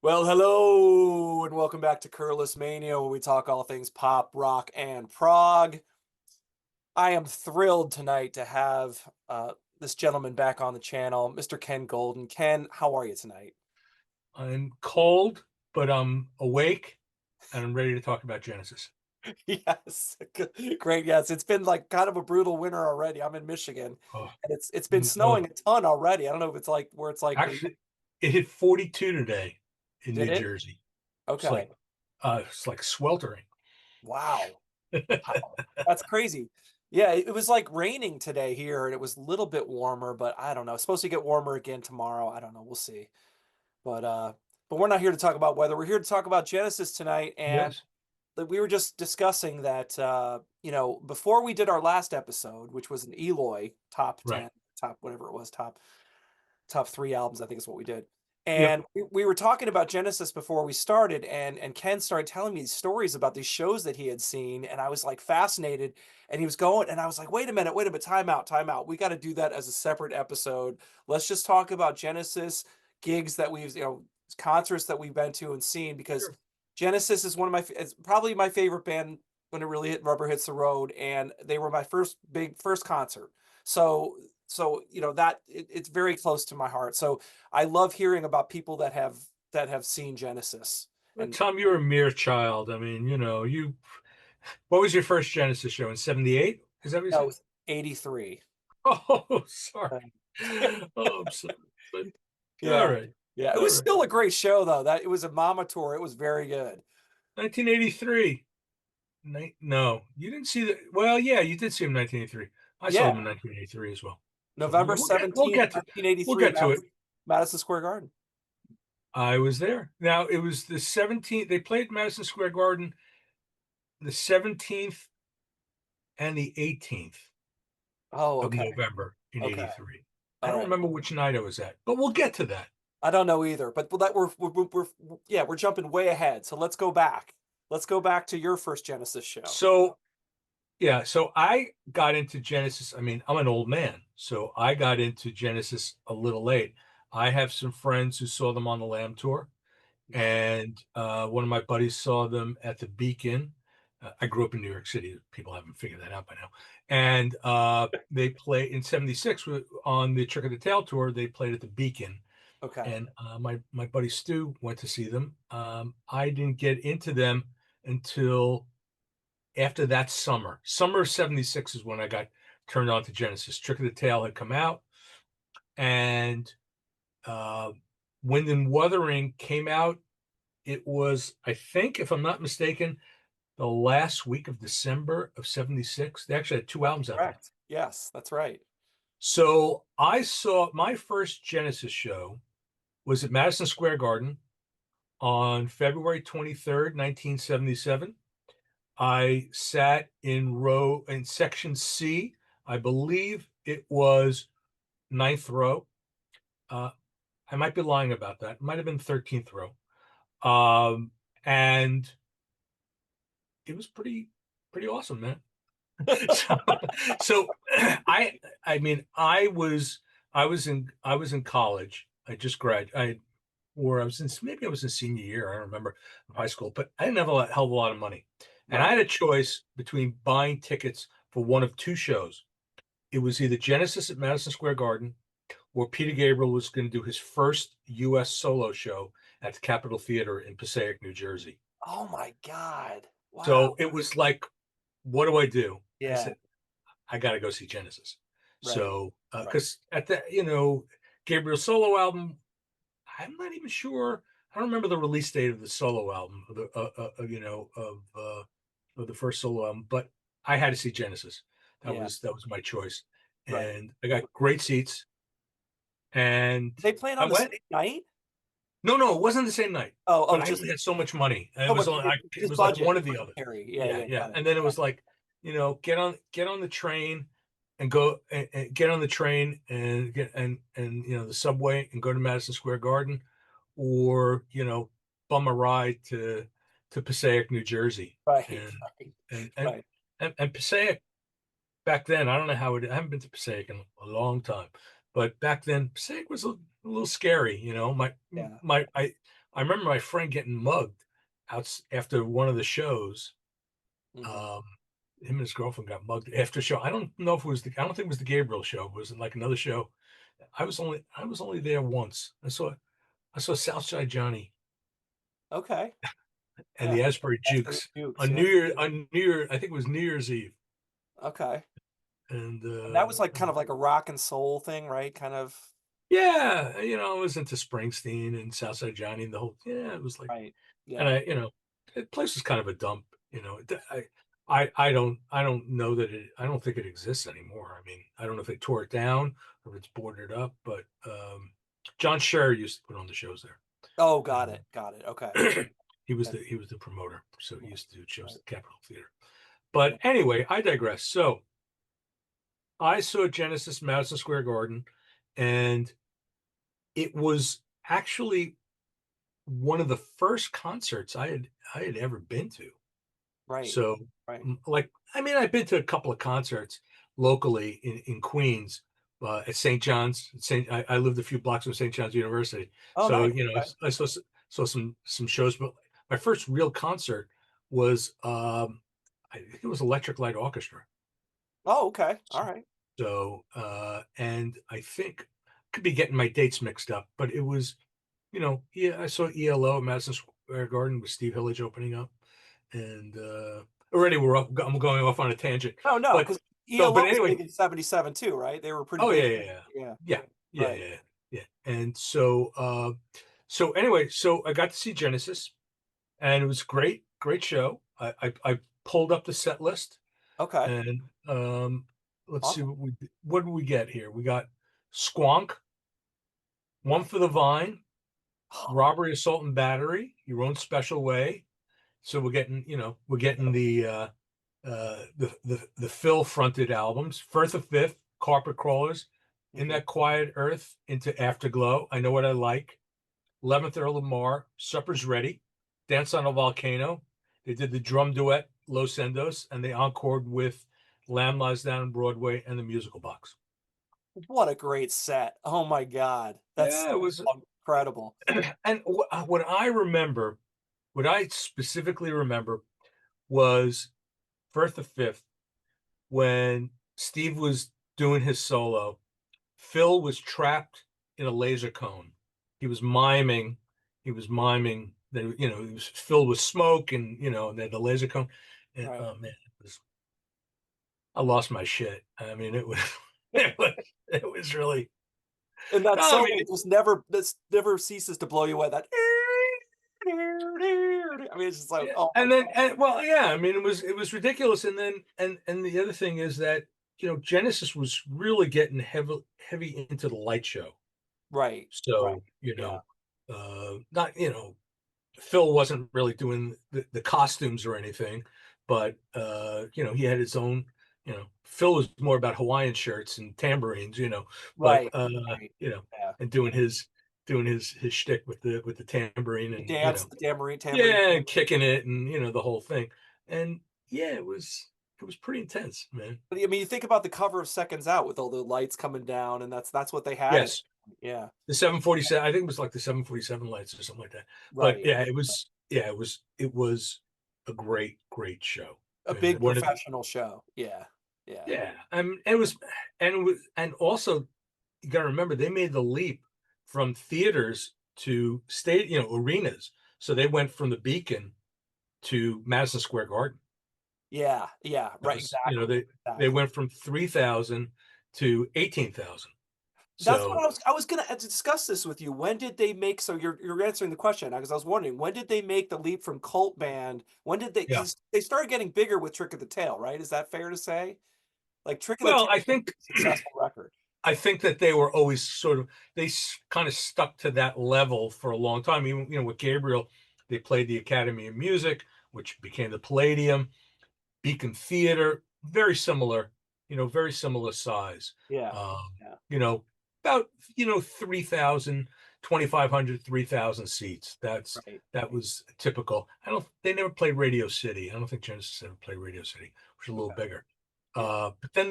Well, hello, and welcome back to Curless Mania, where we talk all things pop, rock, and prog. I am thrilled tonight to have this gentleman back on the channel, Mr. Ken Golden. Ken, how are you tonight? I'm cold, but I'm awake and I'm ready to talk about Genesis. Yes, great. Yes, it's been like kind of a brutal winter already. I'm in Michigan, Oh, and it's been snowing oh. a ton already. I don't know if it's like where it's like the Actually, it hit 42 today in did New it? Jersey. Okay. It's like sweltering. Wow. Wow. That's crazy. Yeah, it was like raining today here and it was a little bit warmer, but I don't know. It's supposed to get warmer again tomorrow. I don't know. We'll see. But we're not here to talk about weather. We're here to talk about Genesis tonight, and Yes. we were just discussing that before we did our last episode, which was an Eloy top Right. 10, top whatever it was, top three albums, I think is what we did. Yep. And we were talking about Genesis before we started, and Ken started telling me these stories about these shows that he had seen, and I was like fascinated. And he was going, and I was like, wait a minute, time out, time out. We got to do that as a separate episode. Let's just talk about Genesis gigs that we've, concerts that we've been to and seen, because Sure. Genesis is one of my, it's probably my favorite band when it really hit rubber hits the road, and they were my first concert. So that it's very close to my heart. So I love hearing about people that have seen Genesis. Well, And Tom, you're a mere child. I mean, what was your first Genesis show in 78? Is that what you that said? was 83. Oh, sorry. Um, Oh, I'm sorry. But all yeah. right. Yeah, it All was right. still a great show though. That it was a mama tour. It was very good. 1983. No, you didn't see the. Well, yeah, you did see him in 1983. I saw them Yeah. in 1983 as well. So November we'll 17th, get to we'll 1983, get to it. Madison Square Garden. I was there. Now it was the 17th. They played Madison Square Garden the 17th and the 18th Oh, of okay. November in Okay. '83. I All don't right. remember which night I was at, but we'll get to that. I don't know either, but that we're jumping way ahead. So let's go back. Let's go back to your first Genesis show. So yeah, so I got into Genesis. I mean, I'm an old man, so I got into Genesis a little late. I have some friends who saw them on the Lamb tour. And one of my buddies saw them at the Beacon. I grew up in New York City. People haven't figured that out by now. And they play in '76 on the Trick of the Tail tour. They played at the Beacon, Okay. and my buddy Stu went to see them. I didn't get into them until after that summer. Summer of '76 is when I got turned on to Genesis. Trick of the Tail had come out, and uh, Wind and Wuthering came out. It was, I think, if I'm not mistaken, the last week of December of '76. They actually had two That's albums out then. correct. Yes, that's right. So I saw my first Genesis show was at Madison Square Garden on February 23rd, 1977. I sat in section C. I believe it was ninth row. Uh, I might be lying about that. It might have been 13th row. And it was pretty awesome, man. so, so I mean I was in college. I just graduated. Or I was in maybe I was in senior year. I don't remember of high school, but I didn't have hell of a lot of money, and I Right. had a choice between buying tickets for one of two shows. It was either Genesis at Madison Square Garden, or Peter Gabriel was going to do his first U.S. solo show at the Capitol Theater in Passaic, New Jersey. Oh my God. Wow. So it was like, what do I do? I Yeah. said, I got to go see Genesis. Right. So, Right. because at the, Gabriel solo album, I'm not even sure. I don't remember the release date of the solo album, of the first solo album, but I had to see Genesis. That Yeah. was that was my choice, Right. and I got great seats, and They playing I on the went. same night? No, no, it wasn't the same night. Oh, But I just only had so much money, and so it was much. only it Just was like budget. one or the other. Budgetary. Yeah. Yeah, Yeah. yeah. Got it. And then it was like, get on the train and go and get on the train and get and the subway and go to Madison Square Garden, or bum a ride to Passaic, New Jersey, Right. and Right. and and Right. and Passaic back then. I don't know how it. I haven't been to Passaic in a long time, but back then Passaic was a little scary. Yeah. I remember my friend getting mugged out after one of the shows. Mhm. Um, him and his girlfriend got mugged after a show. I don't know if it was I don't think it was the Gabriel show. It was like another show. I was only there once. I saw Southside Johnny Okay. and Yeah. the Asbury Asbury Jukes Jukes, on yeah. New Year, I think it was New Year's Eve. Okay. And And that was like kind of like a rock and soul thing, right? Kind of. yeah, I was into Springsteen and Southside Johnny and the whole it was like Right. and Yeah. the place was kind of a dump, I don't know that I don't think it exists anymore. I mean, I don't know if they tore it down or if it's boarded up, but John Scher used to put on the shows there. Oh, got Um, it. Got it. Okay. That- he was the promoter, so he yeah, used to do shows right. at the Capitol Theater. Yeah. But anyway, I digress. So I saw Genesis Madison Square Garden, and it was actually one of the first concerts I had ever been to. Right. So, Right. like, I mean, I've been to a couple of concerts locally in Queens, at St. John's. I lived a few blocks from St. John's University, Oh, so nice. Okay. I saw some shows. But my first real concert was I think it was Electric Light Orchestra. Oh, okay. All right. So, and I think could be getting my dates mixed up, but it was, yeah, I saw ELO at Madison Square Garden with Steve Hillage opening up, and already I'm going off on a tangent, No, no, but because so, ELO but was anyway, big in '77 too, right? They were pretty oh big. yeah, yeah, Yeah. yeah, yeah, yeah, Right. yeah, yeah. And so, so anyway, so I got to see Genesis, and it was great, great show. I pulled up the set list. Okay. And let's see Awesome. what did we get here? We got Squonk, One for the Vine, Robbery, Assault, and Battery, Your Own Special Way. So we're getting the Phil fronted albums, Firth of Fifth, Carpet Crawlers, In Mhm. That Quiet Earth, Into Afterglow, I Know What I Like, 11th Earl of Mar, Supper's Ready, Dance on a Volcano. They did the drum duet, Los Endos, and they encored with Lamb Lies Down on Broadway and the Musical Box. What a great set. Oh my God. That's Yeah, it was. incredible. And what I specifically remember was Firth the Fifth when Steve was doing his solo. Phil was trapped in a laser cone. He was miming. He was miming that it was filled with smoke and then the laser cone. And Right. oh man, I lost my shit. I mean, it was it was really. And that I solo mean, just never ceases to blow you away. That I mean, it's just like, yeah. oh my And then God. and well, yeah. I mean, it was ridiculous. And then and the other thing is that Genesis was really getting heavy into the light show. Right. Right. So Yeah. not Phil wasn't really doing the costumes or anything, but he had his own. Phil was more about Hawaiian shirts and tambourines, but Right. Right. Yeah. and doing his shtick with the tambourine The and dance, the tambourine. yeah, and kicking it and the whole thing, and yeah, it was pretty intense, man. But I mean, you think about the cover of Seconds Out with all the lights coming down, and that's what they had. Yes, Yeah. the 747. I think it was like the 747 lights or something like that. But Right. yeah, it was a great show. A And big one of professional show. Yeah. Yeah. yeah, it was and also you got to remember they made the leap from theaters to arenas. So they went from the Beacon to Madison Square Garden. Yeah. Yeah. That Right. was Exactly. they Exactly. went from 3,000 to 18,000. That's what So I was gonna discuss this with you. When did they make so you're answering the question because I was wondering when did they make the leap from cult band? When did they yeah. because they started getting bigger with Trick of the Tail, right? Is that fair to say? Like Trick of the Well, Tail was a pretty successful record. I think that they were always sort of kind of stuck to that level for a long time. Even with Gabriel, they played the Academy of Music, which became the Palladium, Beacon Theater, very similar size. Yeah. Um, Yeah. about 3,000, 2,500, 3,000 seats. Right. That was typical. They never played Radio City. I don't think Genesis ever played Radio City, which is a little Okay. bigger. Yeah. But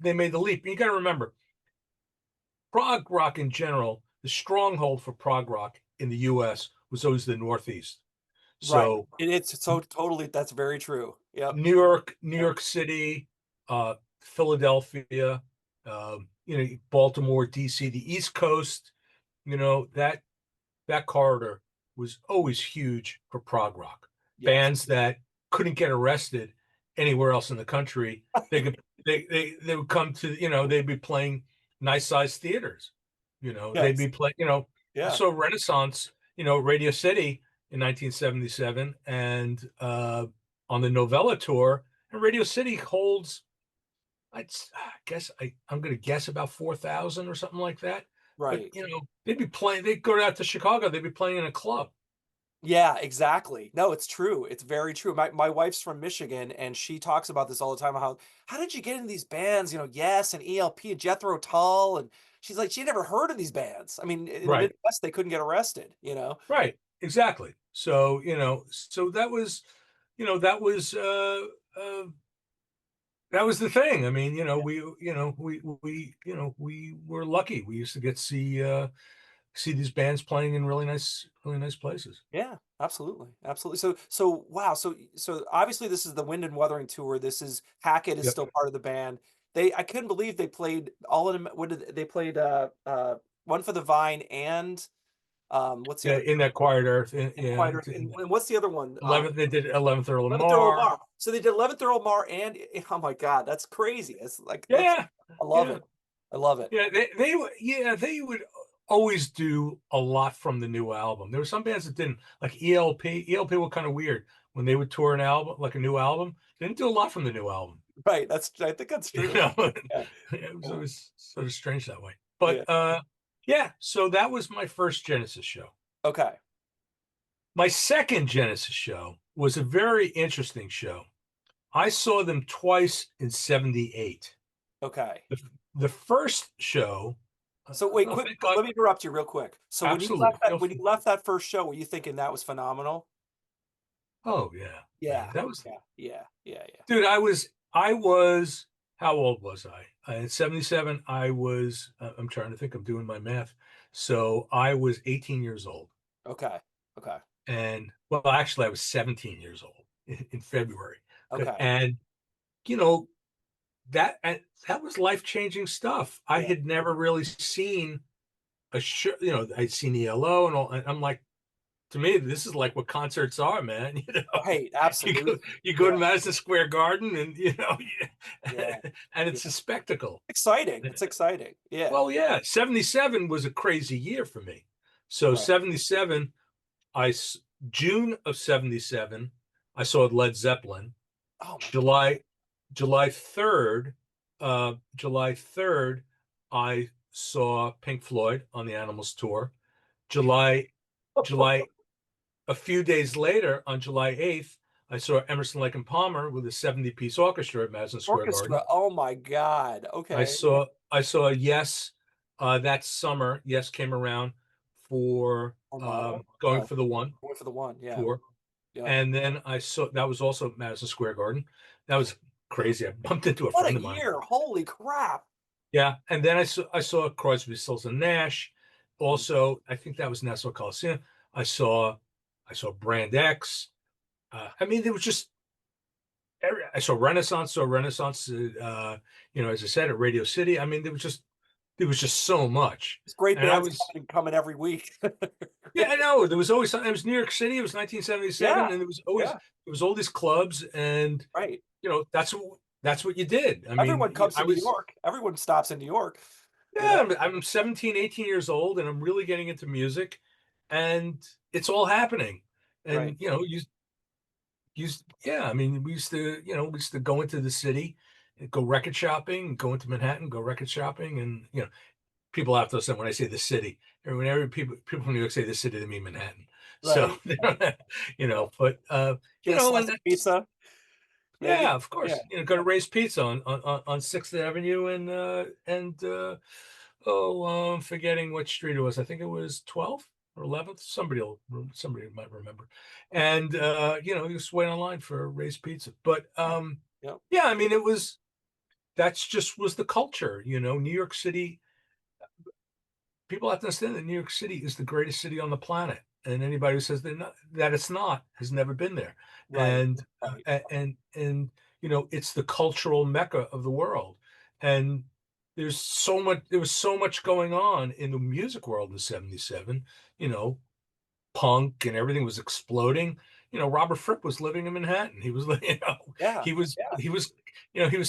they made the leap. You got to remember, prog rock in general, the stronghold for prog rock in the U.S. was always the Northeast. Right. So It's so totally, that's very true. Yep. New Yep. York City, Philadelphia, Baltimore, DC, the East Coast, that corridor was always huge for prog rock. Yes. Bands that couldn't get arrested anywhere else in the country, they would come to, they'd be playing nice sized theaters. They'd Yes. be playing, I Yeah. saw Renaissance, Radio City in 1977 and on the Novella tour, and Radio City holds, I'm going to guess about 4,000 or something like that. But Right. they'd be playing. They'd go out to Chicago. They'd be playing in a club. Yeah, exactly. No, it's true. It's very true. My wife's from Michigan, and she talks about this all the time. How did you get into these bands? Yes, and ELP and Jethro Tull, and she's like she never heard of these bands. I mean, in the Right. Midwest, they couldn't get arrested. Right. Exactly. So so that was, that was that was the thing. I mean, we were lucky. We used to get to see these bands playing in really nice places. Yeah, absolutely, absolutely. So wow. So obviously, this is the Wind and Wuthering tour. This is Hackett is Yep. still part of the band. I couldn't believe they played all of them. What did they played? One for the Vine and what's the Yeah, other? in that quiet earth. Yeah. Quieter. And what's the other one? 11th, they did 11th Earl of 11th Earl Mar. Mar. So they did 11th Earl Mar and oh my God, that's crazy. It's like that's Yeah. I love Yeah. it. I love it. Yeah, they would always do a lot from the new album. There were some bands that didn't, like ELP. ELP were kind of weird when they would tour an album, like a new album. They didn't do a lot from the new album. Right. I think that's true. Yeah. It was always sort of strange that way. Yeah. But yeah, so that was my first Genesis show. Okay. My second Genesis show was a very interesting show. I saw them twice in 78. Okay. The first show. So wait, Oh, quick, thank God. let me interrupt you real quick. So Absolutely. when you left that first show, were you thinking that was phenomenal? Oh yeah. Yeah. That was, Yeah. dude, I was, how old was I? In 77, I'm trying to think, I'm doing my math. So I was 18 years old. Okay. Okay. And well, actually I was 17 years old in February. Okay. And you know, that was life-changing stuff. I Yeah. had never really seen a show, I'd seen ELO and all, and I'm like, to me, this is like what concerts are, man. Right. You Absolutely. go to Yeah. Madison Square Garden, and Yeah. and Yeah. it's a spectacle. Exciting. It's exciting. Yeah. Well, yeah, 77 was a crazy year for me. So Right. 77, June of 77, I saw Led Zeppelin. Oh my God. July 3rd, July 3rd, I saw Pink Floyd on the Animals tour. July a few days later, on July 8th, I saw Emerson, Lake and Palmer with a 70-piece orchestra at Madison Square Garden. Orchestra. Oh my God. Okay. I saw Yes that summer. Yes came around for Oh my. Going for the One Going for the one. Yeah. tour. Yeah. And then I saw, that was also at Madison Square Garden. That was crazy. I bumped into a What friend a of mine. year. Holy crap. Yeah. And then I saw Crosby, Stills and Nash. Also, I think that was Nassau Coliseum. I saw Brand X. I mean, there was just I saw Renaissance, as I said, at Radio City. I mean, there was just so much. It's great And I bands was, coming every week. yeah, I know. There was always something. It was New York City. It was 1977, Yeah. and Yeah. there was all these clubs, and Right. that's what you did. I Everyone mean, comes I to New was, York. Everyone stops in New York. yeah, I'm 17, 18 years old, and I'm really getting into music, and it's all happening. Right. And yeah, I mean, we used to go into the city, and go record shopping, go into Manhattan, go record shopping, and people have to listen when I say the city. Whenever people from New York say the city, they mean Manhattan. So, Right. but Get a slice of and pizza. Maybe. yeah, of Yeah. course, go to Ray's Pizza on 6th Avenue I'm forgetting which street it was. I think it was 12th or 11th. Somebody might remember. And you just wait online for Ray's Pizza. But Yep. yeah, I mean, that's just was the culture. New York City. People have to understand that New York City is the greatest city on the planet. and anybody who says that it's not has never been there. Right. And Right. it's the cultural mecca of the world. And there was so much going on in the music world in '77. You know, punk and everything was exploding. Robert Fripp was living in Manhattan. He was, Yeah. he was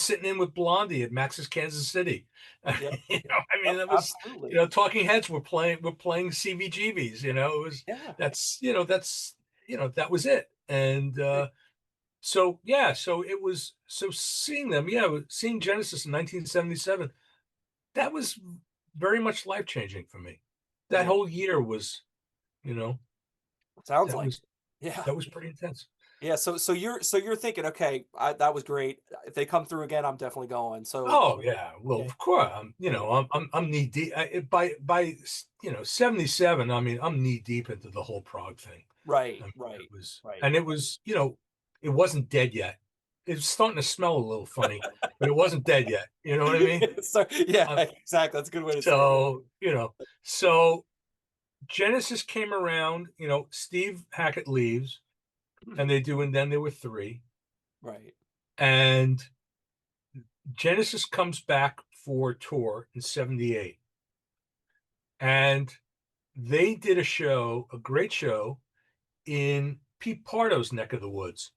sitting in with Blondie at Max's Kansas City. Yep. I mean, Yep. that was, Absolutely. Talking Heads were playing CBGBs. It was Yeah. that was it. And Right. so yeah, so seeing them, yeah, seeing Genesis in 1977, that was very much life changing for me. That Yeah. whole year was, you know, Sounds that like was it. Yeah. that was pretty intense. Yeah. So you're thinking, okay, that was great. If they come through again, I'm definitely going. So Oh yeah, well yeah. of course Yeah. I'm knee deep by 77. I mean I'm knee deep into the whole Prague thing. I Right. mean Right. Right. it was it wasn't dead yet. It was starting to smell a little funny, but it wasn't dead yet. You know what I mean? So yeah, Uh, exactly. That's a good way to say it. so Genesis came around. Steve Hackett leaves, and then there were three, Right. and Genesis comes back for a tour in '78. And they did a great show in Pete Pardo's neck of the woods.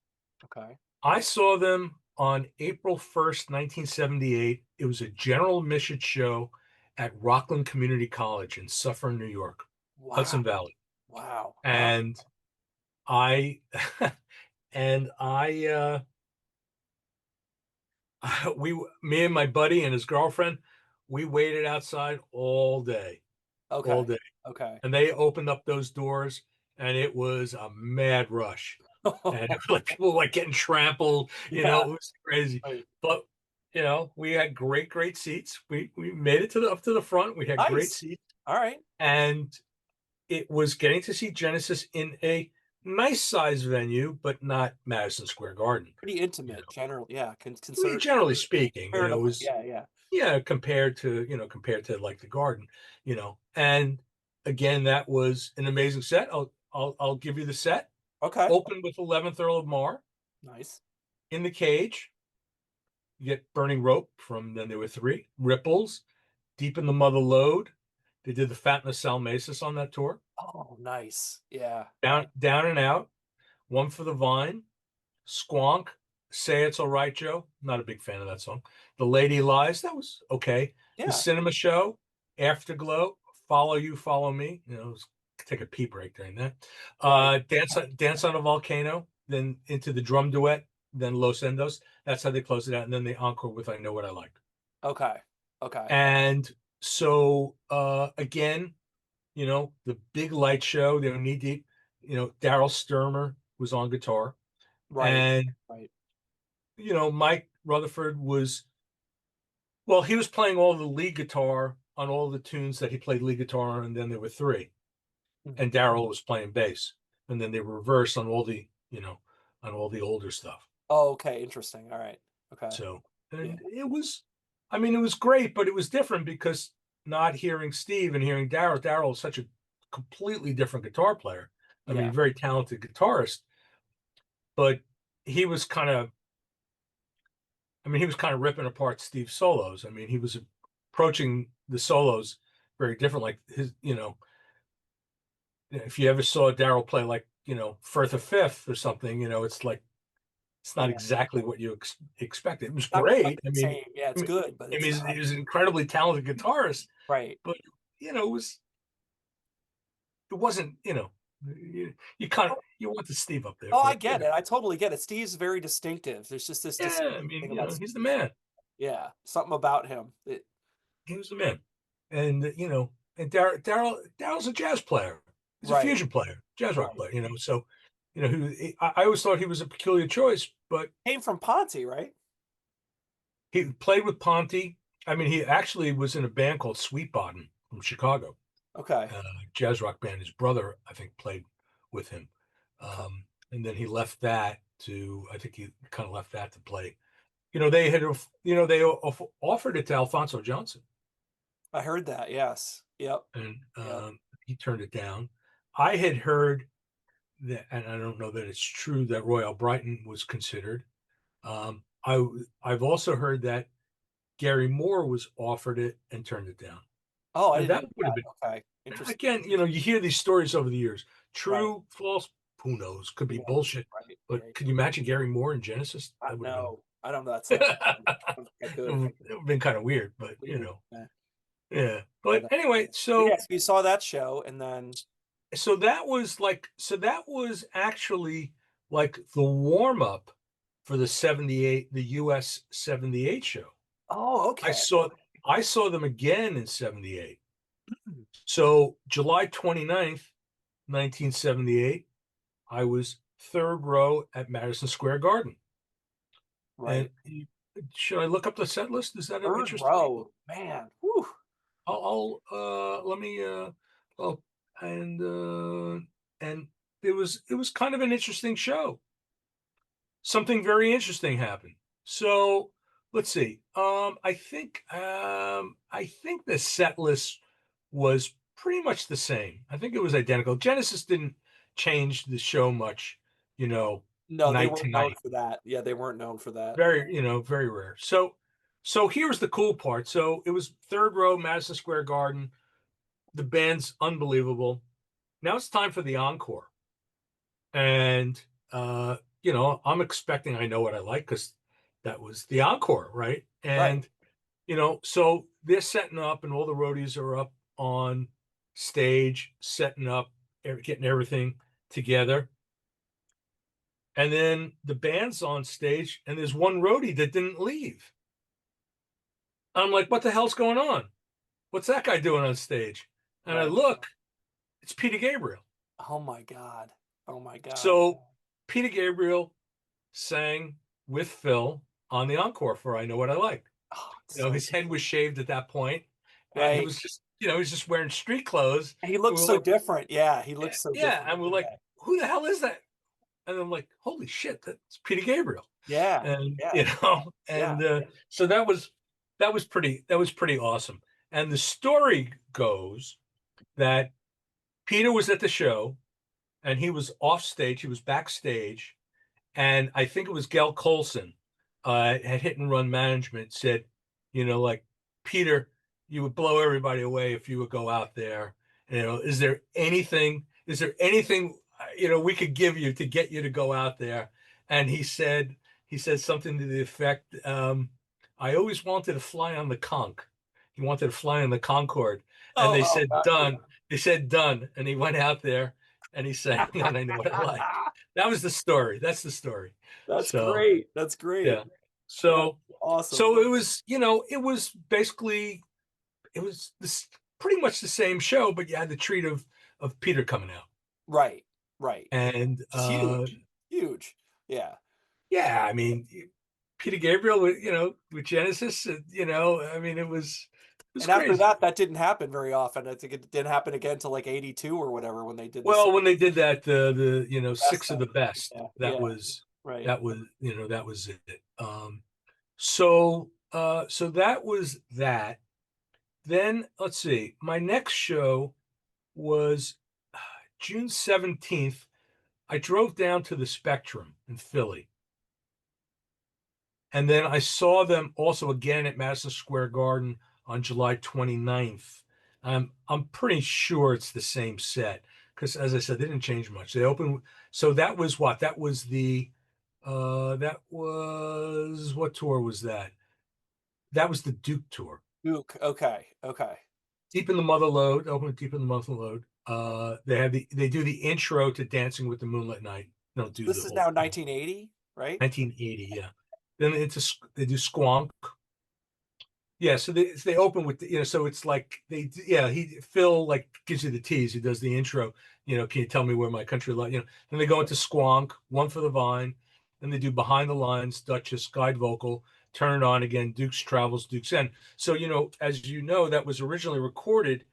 Okay. I saw them on April 1st, 1978. It was a general admission show at Rockland Community College in Suffern, New York, Wow. Hudson Valley. Wow. Wow. And I, and I, me and my buddy and his girlfriend, we waited outside all Okay. day. Okay. And they opened up those doors, and it was a mad rush, and it was like people were like getting trampled. Yeah. It was crazy. Right. But we had great seats. We made it to the up to the front. We had great Nice. seats, All right. and it was getting to see Genesis in a nice size venue, but not Madison Square Garden. Pretty You intimate, know, general. Yeah. I mean, Consider generally speaking, it comparatively. was Yeah. Yeah. yeah, compared to like the Garden, and again, that was an amazing set. I'll give you the set. Okay. Open with 11th Earl of Mar Nice. in the cage. You get Burning Rope from then there were three Ripples, Deep in the Mother Lode. They did the Fatness Salmacis on that tour. Oh, nice. Yeah. Down and Out, One for the Vine, Squonk, Say It's All Right, Joe. Not a big fan of that song. The Lady Lies, that was okay. The Yeah. Cinema Show, Afterglow, Follow You, Follow Me. Take a pee break during that. Right. Dance on a Volcano, then into the drum duet, then Los Endos. That's how they close it out. And then they encore with I Know What I Like. Okay. Okay. And so again, the big light show, they were knee deep. Daryl Sturmer was on guitar. Right. And Right. Mike Rutherford well, he was playing all the lead guitar on all the tunes that he played lead guitar on, and then there were three. Mhm. And Daryl was playing bass. And then they reversed on on all the older stuff. Oh, okay. Interesting. All right. Okay. So, Yeah. and it was great, but it was different because not hearing Steve and hearing Daryl is such a completely different guitar player. I Yeah. mean, very talented guitarist, but he was kind of he was kind of ripping apart Steve's solos. I mean, he was approaching the solos very different. Like if you ever saw Daryl play like, Firth of Fifth or something, it's like, it's not Yeah. exactly what you expected. It was Not quite great. the same. Yeah, it's good, but it's not. He was an incredibly talented guitarist, Right. but, it wasn't, you kind of, you want the Steve up there, Oh, I but, get it. I totally get it. Steve's very distinctive. There's just this yeah, distinct I mean, thing about he's the Steve. man. Yeah, something about him. He was the man. And, and Daryl's a jazz player. He's a Right, fusion player, jazz rock right. player, so, I always thought he was a peculiar choice, but Came from Ponte, right? he played with Ponte. I mean, he actually was in a band called Sweet Bottom from Chicago, Okay, jazz rock band. His brother, I think, played with him. okay. And then he left that I think he kind of left that to play. They offered it to Alfonso Johnson, I heard that. Yes. Yep. and Yep. he turned it down. I had heard that, and I don't know that it's true, that Royal Brighton was considered. I've also heard that Gary Moore was offered it and turned it down. Oh, I And didn't that know would have been, that. Okay, interesting. again, you hear these stories over the years. Right. True, false, who knows? Could be Yeah. bullshit. Right. Yeah. But could you imagine Gary Moore in Genesis? That would have been No, I don't know. That it sounds like good. would have been kind of weird, but Weird. Yeah. yeah. Yeah, But anyway, but yeah, so you saw that show, and then so that was actually like the warm up for the 78, the US 78 show. oh, I okay. saw I saw them again in 78. So July 29th, 1978, I was third row at Madison Square Garden. And Right. should I look up the set list? Is that of Third interest to row, people? man. Whew. Let me oh and and it was kind of an interesting show. Something very interesting happened. So let's see. I think the set list was pretty much the same. I think it was identical. Genesis didn't change the show much, No, they night to weren't known night. for that. Yeah, they weren't known for that. Very rare. So here's the cool part. So it was third row, Madison Square Garden. The band's unbelievable. Now it's time for the encore. And I'm expecting I know what I like because that was the encore, right? Right. And so they're setting up, and all the roadies are up on stage, setting up, getting everything together. And then the band's on stage, and there's one roadie that didn't leave. I'm like, what the hell's going on? What's that guy doing on stage? And I Right. look, it's Peter Gabriel. Oh my God. Oh my God. So Peter Gabriel sang with Phil on the encore for I Know What I Like. Oh, it's so His head was shaved at that point, and he right. was just, he was just wearing street clothes. And he We looks were so like, different. Yeah, he looks so yeah, different. and we're like, Yeah. who the hell is that? And I'm like, holy shit, that's Peter Gabriel. Yeah. And Yeah. Yeah. and so that was pretty awesome. And the story goes that Peter was at the show, and he was off stage. He was backstage, and I think it was Gail Colson at Hit and Run Management said, like, Peter, you would blow everybody away if you would go out there. Is there anything we could give you to get you to go out there? And he said something to the effect, I always wanted to fly on the conch. He wanted to fly on the Concorde. And Oh, they oh said, God. done. They said, done. And he went out there and he sang, and I Know What I Like. That was the story. That's the story. That's So, great. That's great. yeah. That's So, awesome. so it was basically, it was this pretty much the same show, but you had the treat of Peter coming out. Right. Right. And It's huge. Huge. Yeah. yeah, I mean, Peter Gabriel with Genesis, I mean, it was And after crazy. that, that didn't happen very often. I think it didn't happen again till like 82 or whatever when they did the Well, when they did that, the best six of of. the best, Yeah. that Yeah. was Right. that was that was it. So that was that. Then let's see. My next show was June 17th. I drove down to the Spectrum in Philly. And then I saw them also again at Madison Square Garden on July 29th. I'm pretty sure it's the same set because, as I said, they didn't change much. They opened. So that was what? That was what tour was that? That was the Duke tour. Duke. Okay. Okay. Deep in the Mother Lode, open with Deep in the Mother Lode. They do the intro to Dancing with the Moonlit Night. They don't do This the is whole now thing. 1980, right? 1980, yeah. Then they do Squonk. Yeah, so they open with so it's like Phil like gives you the tease. He does the intro. Can you tell me where my country lies? Then they go into Squonk, One for the Vine. Then they do Behind the Lines, Duchess, Guide Vocal, Turn It On Again, Duke's Travels, Duke's End. So as that was originally recorded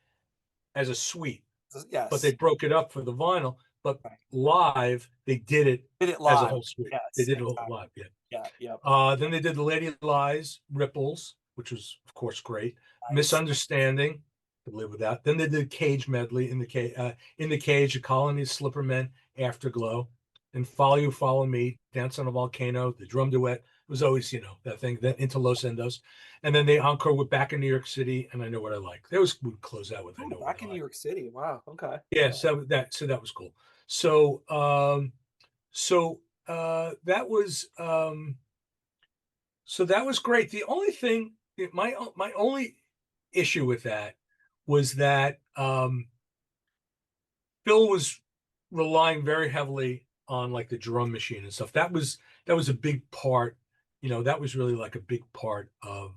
as a suite, but they Yes. broke it up for the vinyl. But Right. live, they did it Did it as a live. whole suite. They Yes. did it Exactly. live, yeah. Yeah. Yep. Then they did The Lady Lies, Ripples, which was, of course, great. Nice. Misunderstanding, Could live without. Then they did Cage medley in the Cage, the Colony, Slippermen, Afterglow, and Follow You, Follow Me, Dance on a Volcano, the drum duet. It was always, that thing. Then into Los Endos, and then they encore with Back in New York City, and I Know What I Like. They always would close out with I Oh, Know What back I in New Like. York City. Wow. Okay. Yeah, so that was cool. So that was great. The only thing, my only issue with that was that Phil was relying very heavily on like the drum machine and stuff. That was a big part. That was really like a big part of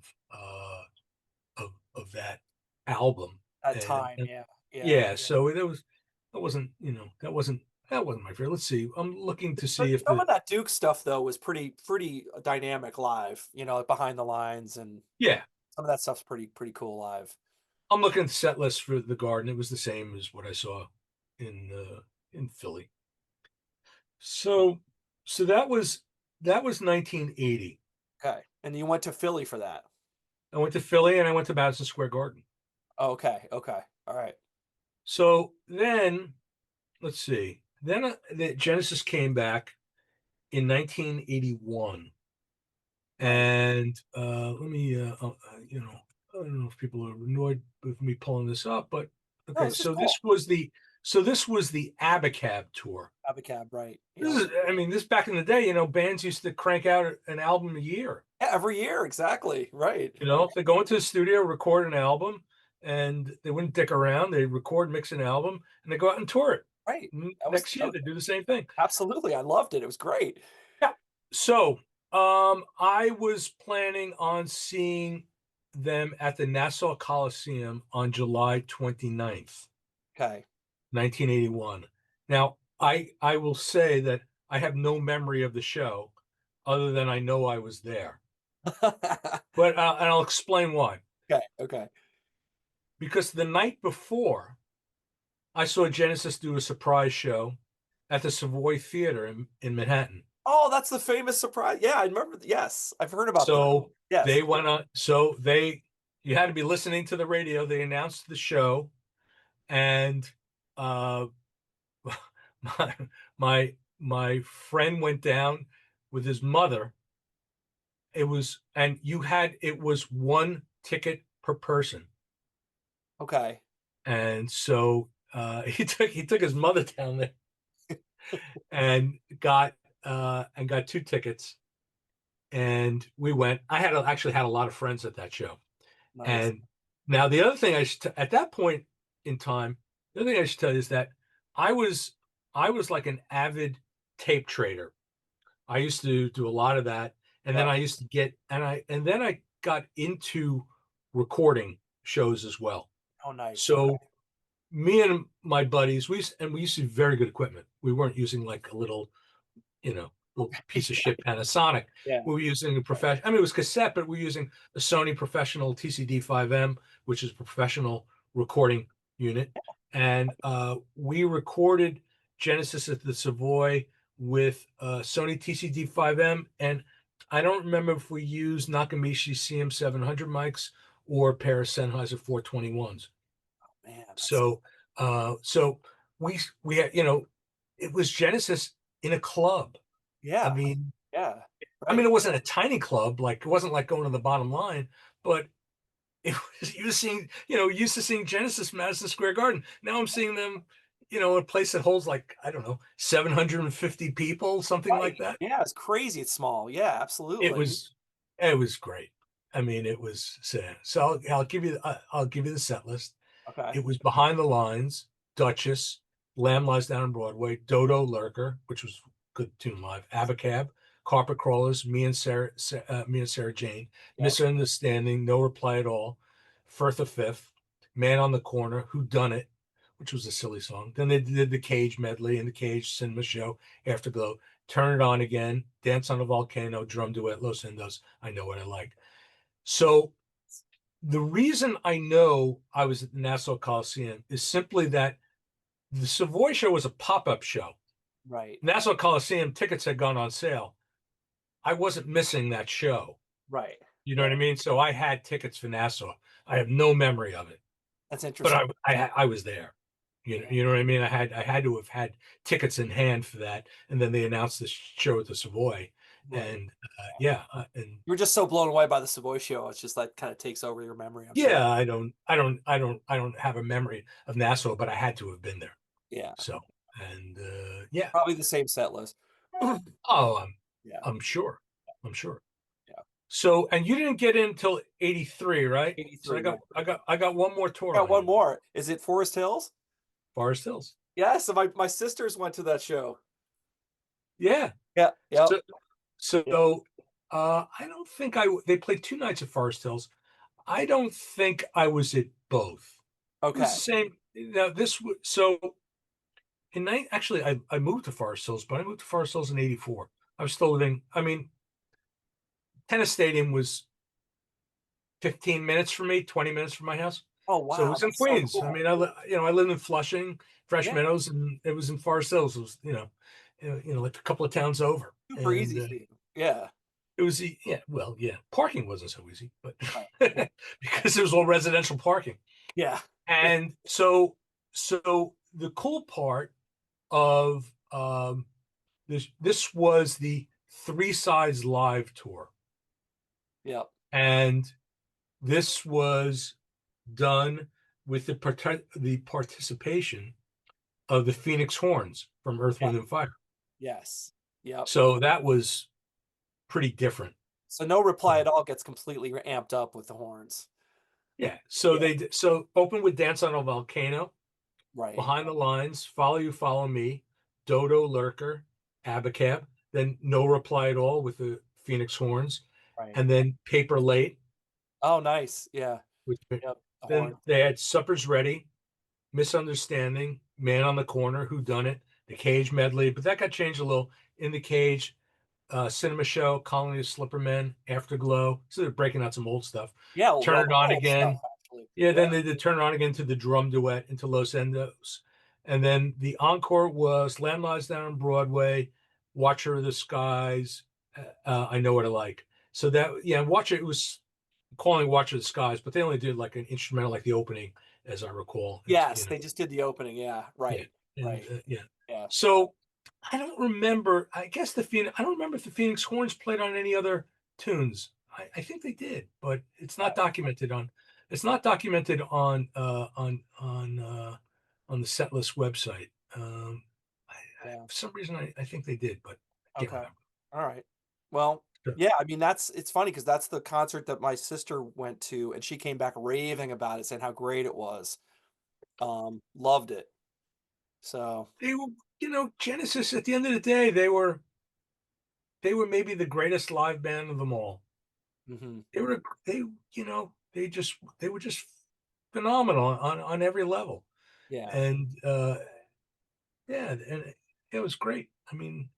that album. At And, time, and yeah. Yeah. yeah, so that wasn't my favorite. Let's see. I'm looking to see But if some the of that Duke stuff though was pretty dynamic live, like behind the lines, and yeah. some of that stuff's pretty cool live. I'm looking at the set list for the Garden. It was the same as what I saw in Philly. So so that was 1980. Okay. And you went to Philly for that. I went to Philly and I went to Madison Square Garden. Okay. Okay. All right. So then let's see. Then the Genesis came back in 1981, Right. and let me I don't know if people are annoyed with me pulling this up, but No, okay. this is So cool. this was the Abacab tour. Abacab, right. This Yeah. is, I mean, this back in the day, bands used to crank out an album a year. Yeah, every year, exactly. Right. If they go into the studio, record an album, and they wouldn't dick around. They record, mix an album, and they go out and tour it. Right. Next That year, was they do the same thing. absolutely. I loved it. It was great. Yeah. So, I was planning on seeing them at the Nassau Coliseum on July 29th, Okay. 1981. Now, I will say that I have no memory of the show other than I know I was there. But and I'll explain why. Okay. Okay. Because the night before, I saw Genesis do a surprise show at the Savoy Theater in Manhattan. Oh, that's the famous surprise. Yeah, I remember. Yes, I've heard about that. So Yes. they went on. So you had to be listening to the radio. They announced the show, and uh, my my friend went down with his mother. It was one ticket per person, Okay. and so he took his mother down there and got two tickets, and we went. Actually had a lot of friends at that show. Nice. And now the other thing at that point in time, the other thing I should tell you is that I was I was like an avid tape trader. I used to do a lot of that, and then Yep. I used to then I got into recording shows as well. Oh, nice. Okay. So me and my buddies, we used to have very good equipment. We weren't using like a little piece of shit Panasonic. Yeah. We were using a professional. I mean, it was cassette, but we were using a Sony Professional TCD5M, which is a professional recording unit, and we recorded Genesis at the Savoy with Sony TCD5M, and I don't remember if we used Nakamichi CM700 mics or a pair of Sennheiser 421s. Man, that's So we had, it was Genesis in a club. I yeah. mean, Yeah. I mean, Right. it wasn't a tiny club, like it wasn't like going to the bottom line, but it was used to seeing Genesis Madison Square Garden. Now I'm seeing them, a place that holds like, I don't know, 750 people, something like Right. that. Yeah, it's crazy. It's small. Yeah, It absolutely. was it was great. I mean, it was sad. So I'll give you the set list. Okay. It was Behind the Lines, Duchess, Lamb Lies Down on Broadway, Dodo Lurker, which was good tune live, Abacab, Carpet Crawlers, Me and Sarah Jane, Yep. Misunderstanding, No Reply at All, Firth of Fifth, Man on the Corner, Who Done It, which was a silly song. Then they did the Cage medley and the Cage Cinema Show, Afterglow, Turn It On Again, Dance on a Volcano, Drum Duet, Los Endos, I Know What I Like. So the reason I know I was at the Nassau Coliseum is simply that the Savoy show was a pop-up show. Right. Nassau Coliseum tickets had gone on sale. I wasn't missing that show. Right. You know what Right. I mean? So I had tickets for Nassau. I have no memory of it. That's but interesting. I was there. Yeah. You know what I mean? I had to have had tickets in hand for that, and then they announced this show at the Savoy, Right. and yeah, and You were just so blown away by the Savoy show. It's just like kind of takes over your memory, I'm sure. yeah, I don't have a memory of Nassau, but I had to have been there. Yeah. So, and yeah, Probably the same set list. oh, Yeah. I'm sure, I'm sure. Yeah. So, and you didn't get in until '83, right? So 83. Yeah. I got one more tour Got on one you, more. Is it Forest Hills? Forest Hills. Yeah. So my sisters went to that show. Yeah. Yeah. Yep. So, Yep. so I don't think they played 2 nights at Forest Hills. I don't think I was at both. It was Okay. the same. Now so in night. Actually, I moved to Forest Hills, but I moved to Forest Hills in '84. I was still living. I mean, Tennis Stadium was 15 minutes from me, 20 minutes from my house. Oh So it wow, was in that's so Queens. I cool. mean, I lived in Flushing, Fresh Yeah. Meadows, and it was in Forest Hills. It was like a couple of towns over, Super and easy for you. Yeah. it was yeah. Well, yeah, parking wasn't so easy, but Right. because it was all residential parking. Yeah. Yeah. And so the cool part of this was the Three Sides Live tour, Yep. and this was done with the participation of the Phoenix Horns from Earth, Yeah. Wind and Fire. Yes. Yep. So that was pretty different. So no reply at all gets completely amped up with the horns. Yeah. So Yeah. so open with Dance on a Volcano, Right. Behind the Lines, Follow You, Follow Me, Dodo Lurker, Abacab, then No Reply at All with the Phoenix Horns, Right. and then Paper Late. Oh, nice. Yeah. Which Yep. The then horn. they had Supper's Ready, Misunderstanding, Man on the Corner, Who Done It, The Cage medley, but that got changed a little. In the Cage, Cinema Show, Colony of Slippermen, Afterglow. So they're breaking out some old stuff. Yeah. A Turn lot It of On old stuff Again. actually. Yeah, Yeah. then they did Turn It On Again to the drum duet into Los Endos. And then the encore was Lamb Lies Down on Broadway, Watcher of the Skies, I Know What I Like. So that, yeah, it was calling Watcher of the Skies, but they only did like an instrumental, like the opening, as I recall. Yes, they just did the opening. Yeah. Yeah, Right. and Right. yeah. Yeah. So I don't remember. I guess I don't remember if the Phoenix Horns played on any other tunes. I think they did, but it's not documented on. It's not documented on the Setlist website. Yeah. For some reason, I think they did, but I can't Okay. remember. All right. Well, Sure. yeah, I mean it's funny because that's the concert that my sister went to and she came back raving about it, saying how great it was. Loved it. So, They were, Genesis. At the end of the day, they were maybe the greatest live band of them all. mhm, They were they they were just phenomenal on every level. yeah, And yeah, and it was great. I mean,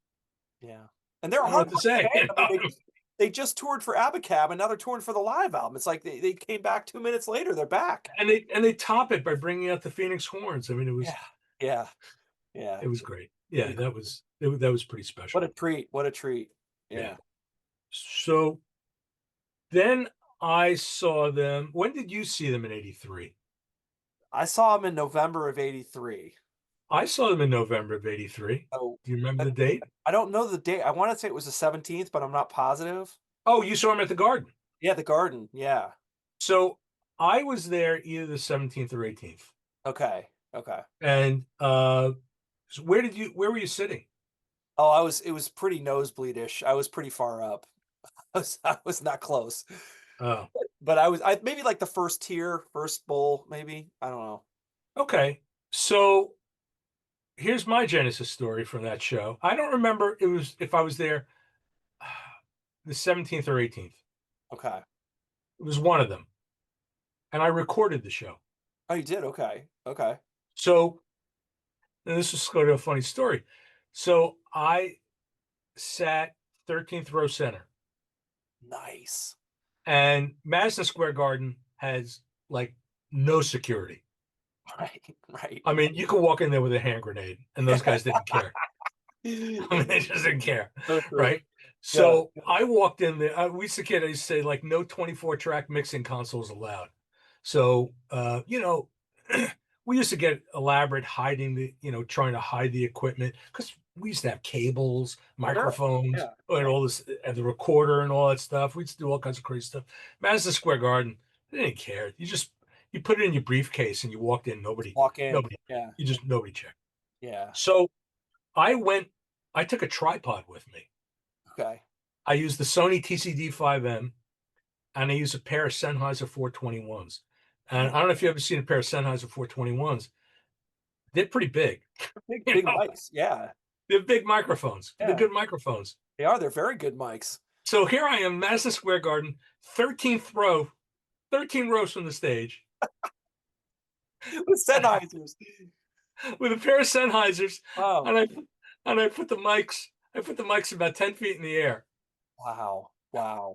yeah. And they're I a don't know what to hardworking say. band. I mean, they just toured for Abacab and now they're touring for the live album. It's like they came back 2 minutes later, they're back. And they top it by bringing out the Phoenix Horns. I mean, Yeah. Yeah. Yeah. it was great. Pretty Yeah, cool. that was pretty What special. a treat. What a treat. Yeah. Yeah. So then I saw them. When did you see them in '83? I saw him in November of '83. I saw them in November of '83. So, Do you remember I the date? I don't know the date. I wanna say it was the 17th, but I'm not positive. Oh, you saw them at the Garden. Yeah, the Garden, yeah. So I was there either the 17th or 18th. Okay, okay. And so where were you sitting? Oh, it was pretty nosebleedish. I was pretty far up. I was not close. Oh, But I maybe like the first tier, first bowl, maybe. I don't know. okay. So here's my Genesis story from that show. I don't remember if I was there the 17th or 18th. Okay. It was one of them. And I recorded the show. Oh, you did? Okay. Okay. So, and this is going to a funny story. So I sat 13th row center, Nice. and Madison Square Garden has like no security. Right, right. I mean, you could walk in there with a hand grenade, and those guys didn't care. I mean, they just didn't care, So true. right? Yeah. So I walked in there. We used to say like no 24 track mixing consoles allowed. So we used to get elaborate hiding the, trying to hide the equipment because we used to have cables, Sure. microphones, Yeah. and all this, and the recorder and all that stuff. We used to do all kinds of crazy stuff. Madison Square Garden, they didn't care. You put it in your briefcase and you walked in. Just walk in. Nobody, Yeah. nobody checked. Yeah. So I went, I took a tripod with me. Okay. I used the Sony TCD5M and I used a pair of Sennheiser 421s. And I don't know if you've ever seen a pair of Sennheiser 421s. They're pretty big. Big, You big know, mics. Yeah. they're big microphones. They're Yeah. good microphones. They are. They're very good mics. So here I am, Madison Square Garden, 13th row, 13 rows from the stage, With Sennheisers. with a pair of Sennheisers, Wow. and I put the mics about 10 feet in the air. Wow. Wow.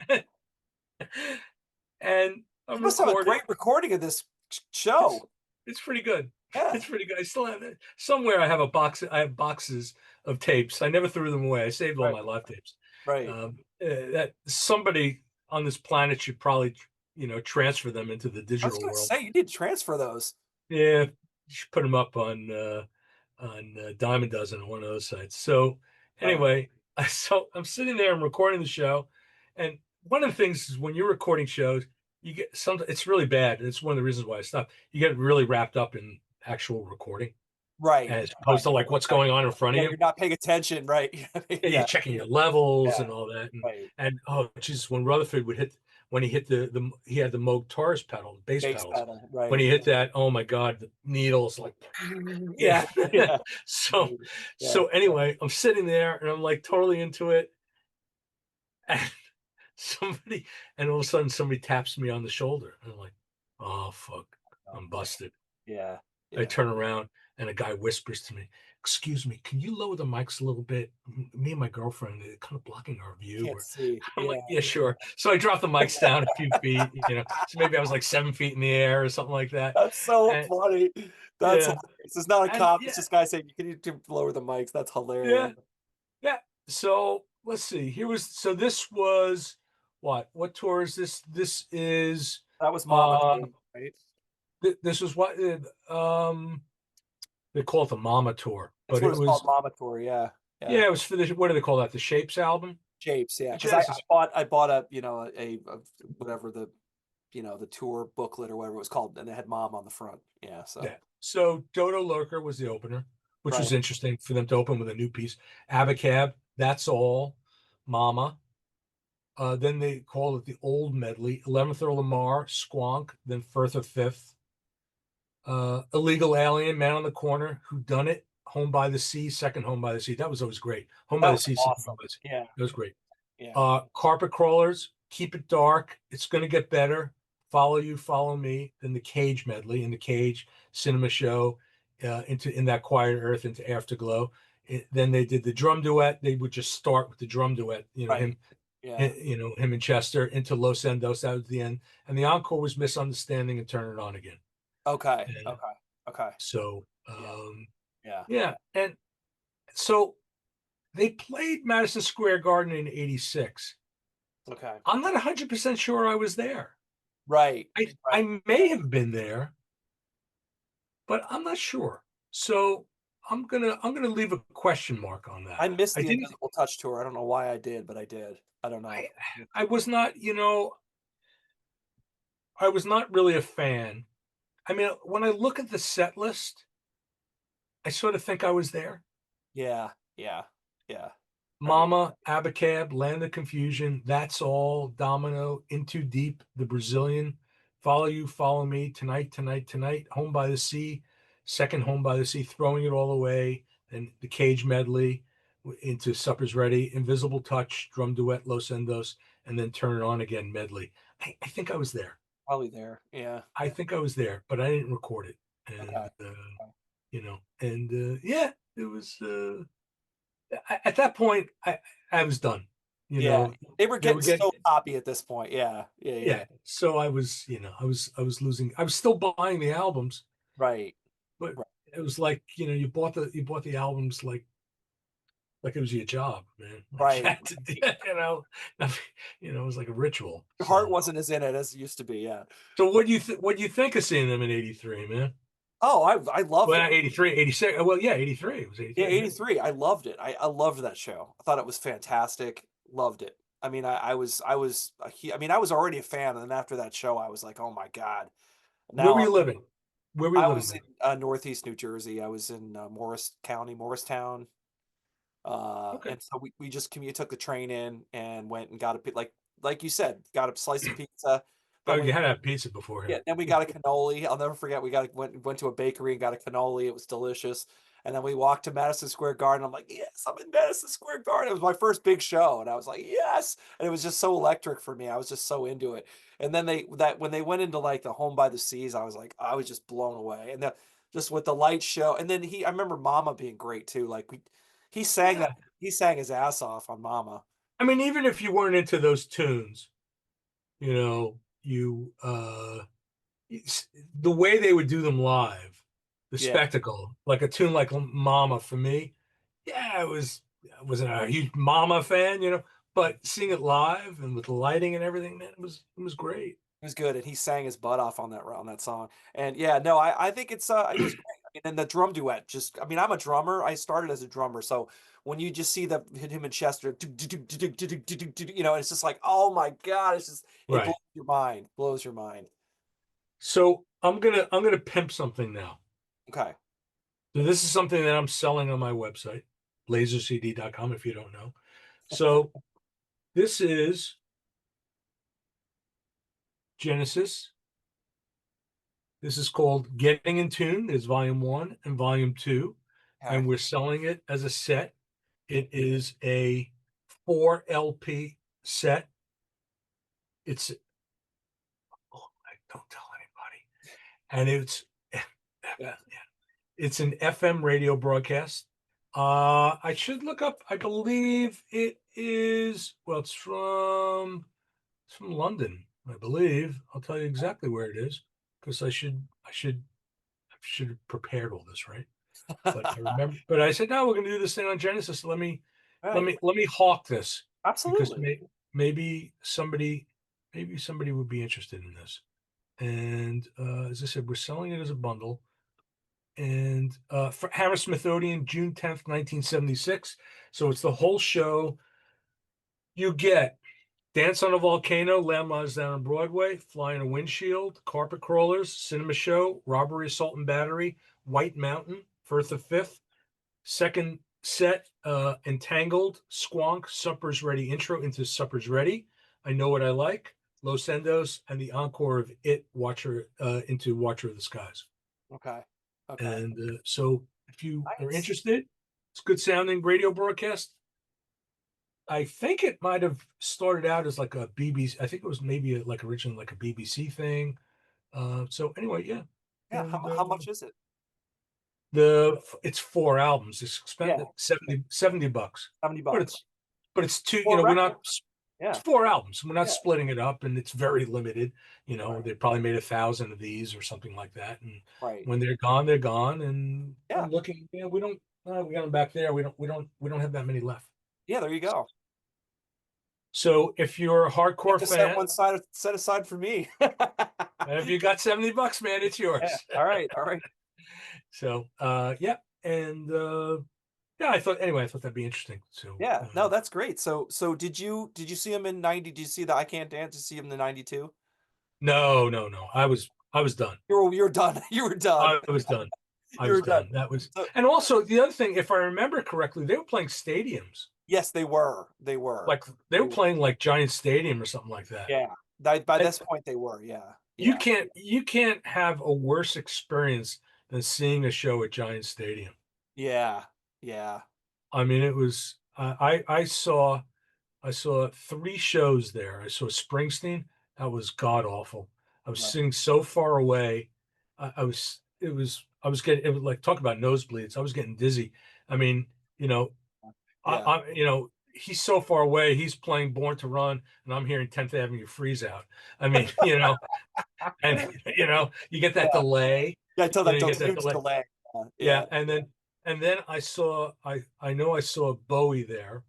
And You I'm must have a recording. great recording of this show. It's pretty good. Yeah. It's pretty good. I still have it. Somewhere I have a box. I have boxes of tapes. I never threw them away. I saved all Right. my live tapes. Right. That somebody on this planet should probably, transfer them into the I was digital going to world. say, you need to transfer those. Yeah, you should put them up on Dime a Dozen on one of those sites. So anyway, so I'm sitting there and recording the show, and one of the things is when you're recording shows, you get some. It's really bad. It's one of the reasons why I stopped. You get really wrapped up in actual recording, Right. as opposed to like what's going on in front of Yeah, you. you're not paying attention, right? Yeah, Yeah. you're checking your levels Yeah. and all that. Right. And oh Jesus, when Rutherford would hit, when he hit he had the Moog Taurus pedal, bass Bass pedals. pedal. Right. When he hit that, oh my God, the needles like, Yeah. Yeah. So Yeah. anyway, I'm sitting there and I'm like totally into it. And somebody, and all of a sudden somebody taps me on the shoulder. And I'm like, oh fuck, I'm busted. Yeah. I Yeah. turn around and a guy whispers to me, "Excuse me, can you lower the mics a little bit? Me and my girlfriend are kind of blocking our view." Can't see. I'm Yeah. like, "Yeah, sure." So I dropped the mics down a few feet, so maybe I was like 7 feet in the air or something like that. That's so And funny. That's yeah, hilarious. It's not a and cop. It's yeah, this guy saying, "You need to lower the mics." That's yeah, hilarious. yeah. So let's see. This was what? What tour is this? This is That was Mama Tour, right? this was what they call it the Mama Tour, That's but what it it's called, was, Mama Tour. Yeah. Yeah. yeah, it was for the, what do they call that? The Shapes album? Japes, yeah. The Because I Genesis. bought a whatever the tour booklet or whatever it was called, and it had Mom on the front. Yeah. So Yeah. So Dodo Lurker was the opener, which was right. interesting for them to open with a new piece. Abacab, That's All, Mama. Then they called it the Old Medley. 11th Earl Lamar, Squonk, then Firth of Fifth. Illegal Alien, Man on the Corner, Who Done It, Home by the Sea, Second Home by the Sea. That was always great. Home by That the was Sea, Second awesome. Home by the Sea. Yeah. That was great. Yeah. Carpet Crawlers, Keep It Dark, It's Gonna Get Better, Follow You, Follow Me, then the Cage medley, in the Cage Cinema Show, into In That Quiet Earth, into Afterglow. Then they did the drum duet. They would just start with the drum duet, Right. him, Yeah. him and Chester, into Los Endos. That was the end, and the encore was Misunderstanding and Turn It On Again. Okay. And Okay. Okay. so, Yeah. yeah, and so they played Madison Square Garden in '86. Okay. I'm not 100% sure I was there. Right. I may have been there, but I'm not sure. So I'm gonna leave a question mark on that. I missed I the didn't. Invisible Touch tour. I don't know why I did, but I did. I don't know. I was not. I was not really a fan. I mean, when I look at the set list, I sort of think I was there. Yeah. Yeah. Yeah. Mama, Abacab, Land of Confusion, That's All, Domino, Into Deep, The Brazilian, Follow You, Follow Me, Tonight, Tonight, Tonight, Home by the Sea, Second Home by the Sea, Throwing It All Away, and the Cage medley into Supper's Ready, Invisible Touch, Drum Duet, Los Endos, and then Turn It On Again medley. I think I was there. Probably there. Yeah. I think I was there, but I didn't record it. And, yeah, it was... at that point, I was done. They were getting so poppy at this point. Yeah. So I was, I was losing. I was still buying the albums, Right. but it was like, you bought the albums like it was your job, man. Right. It was like a ritual. Your heart wasn't as in it as it used to be. Yeah. So what do you think of seeing them in '83, man? Oh, I loved Well, it. 83, 86. Well, yeah, 83. It was Yeah, 83. Yeah. 83. I loved it. I loved that show. I thought it was fantastic. Loved it. I mean, I mean, I was already a fan, and then after that show, I was like, oh my God. Where were Now you living? Where were you I living was in then? Northeast New Jersey. I was in Morris County, Morristown. Okay. And so we just took the train in and went and got like you said, got a slice of pizza. Oh, Then you we had to have pizza beforehand. Yeah, then we got a cannoli. I'll never forget. We went to a bakery and got a cannoli. It was delicious. And then we walked to Madison Square Garden. I'm like, yes, I'm in Madison Square Garden. It was my first big show, and I was like, yes. And it was just so electric for me. I was just so into it. And then when they went into like the Home by the Seas, I was like, I was just blown away. And just with the light show, and then I remember Mama being great too. Like Yeah. he sang his ass off on Mama. I mean, even if you weren't into those tunes, you know, the way they would do them live, the Yeah, spectacle, like a tune like Mama for me, yeah, I wasn't a huge Mama fan, but seeing it live and with the lighting and everything, man, it was great. he was good, and he sang his butt off on that song. And yeah, no, I think it was great. I mean, and the drum duet, just I mean, I'm a drummer. I started as a drummer, so when you just see him and Chester, it's just like, oh my God, it blows Right. your mind, blows your mind. So I'm gonna pimp something now. Okay, So this is something that I'm selling on my website, lasercd.com, if you don't know. So this is Genesis. This is called Getting in Tune. There's volume 1 and volume 2, okay, and we're selling it as a set. It is a 4 LP set. It's oh, don't tell anybody. And yeah, it's an FM radio broadcast. I should look up. I believe it is. Well, it's from London, I believe. I'll tell you exactly where it is because I should have prepared all this, right? But I remember. But I said, no, we're going to do this thing on Genesis. Let me let right, me let me hawk this because absolutely. maybe somebody would be interested in this. And as I said, we're selling it as a bundle. And for Hammersmith Odeon, June 10th, 1976. So it's the whole show. You get Dance on a Volcano, Lamb Lies Down on Broadway, Fly in a Windshield, Carpet Crawlers, Cinema Show, Robbery, Assault and Battery, White Mountain, Firth of Fifth. Second set, Entangled, Squonk, Supper's Ready intro into Supper's Ready. I Know What I Like, Los Endos, and the encore of It, Watcher into Watcher of the Skies. Okay, okay, And so if you are nice. interested, it's good sounding radio broadcast. I think it might have started out as like a BBC. I think it was maybe like originally like a BBC thing. So anyway, yeah. Yeah, And how much is it? it's 4 albums. It's Yeah, expensive, $70. 70 But bucks. it's two, Or we're record. not it's Yeah, 4 albums. We're not yeah, splitting it up and it's very limited. right, They probably made 1,000 of these or something like that. And right. when they're gone, they're gone. And Yeah, I'm looking, we don't we got them back there. We don't have that many left. yeah, there you go. So if you're a You have hardcore to set fan, one side set aside for me. if you got $70, man, it's Yeah. yours. All right. All right. So yeah. And yeah, I thought that'd be interesting. So Yeah. No, that's great. So did you see him in 90? Did you see the I Can't Dance? Did you see him in the 92? no, no, no. I was done. You're done. You were done. I was done. I You was were done. done. That was, So and also the other thing, if I remember correctly, they were playing stadiums. yes, they were. They were. Like they They were were. playing like Giant Stadium or something like that. Yeah. By And this point they were. Yeah. you Yeah. can't have a worse experience than seeing a show at Giant Stadium. Yeah. Yeah. I mean, it was I saw 3 shows there. I saw Springsteen. That was god awful. I was Right. sitting so far away. I was getting, it was like, talk about nosebleeds. I was getting dizzy. I mean, you know, Yeah. he's so far away. He's playing Born to Run, and I'm hearing 10th Avenue Freeze Out. I mean, and you get that Yeah. delay. Yeah. I tell that You get that huge delay. delay. Yeah. Yeah, and then I know I saw Bowie there.